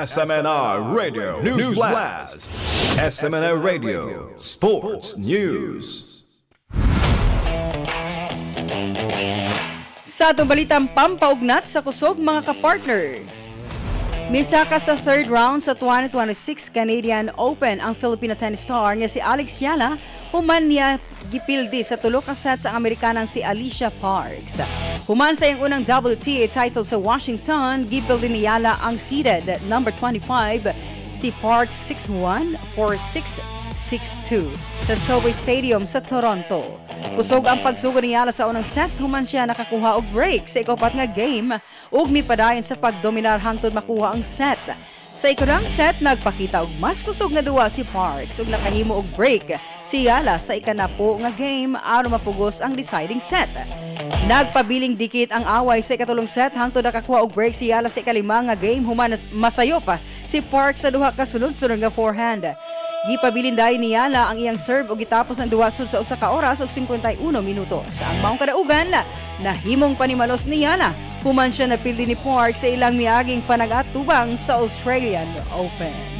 SMNR Radio News Blast. SMNR Radio Sports News. Sa atong balitang pampaugnat sa kusog mga kapartner. Misaka sa third round sa 2026 Canadian Open ang Filipina tennis star nga si Alex Eala human niya gipildi sa tulo ka sets ang Amerikanang si Alycia Parks. Human sa iyang unang WTA title sa Washington, gipildi ni Eala ang seeded number 25 si Parks 6-1, 4-6, 6-2 sa Sobeys Stadium sa Toronto. Kusog ang pagsugod ni Eala sa unang set, human siya nakakuha og break sa ikaupat nga game ug mipadayon sa pagdominar hangtod makuha ang set. Sa ikaduhang set, nagpakita og mas kusog nga duwa si Parks ug nakahimo og break si Eala sa ikanapo nga game aron mapugos ang deciding set. Nagpabiling dikit ang away sa ikatulong set hangtod nakakuha og break si Eala sa ika-lima nga game human masayop si Parks sa duha ka sunod-sunod nga forehand. Gipabilin dayon ni Eala ang iyang serve ug gitapos ang duwa sud sa usa ka oras ug 51 minutos. Ang maong kadaugan nahimong panimalos ni Eala human siya napildi ni Parks sa ilang miaging panag-atubang sa Australian Open.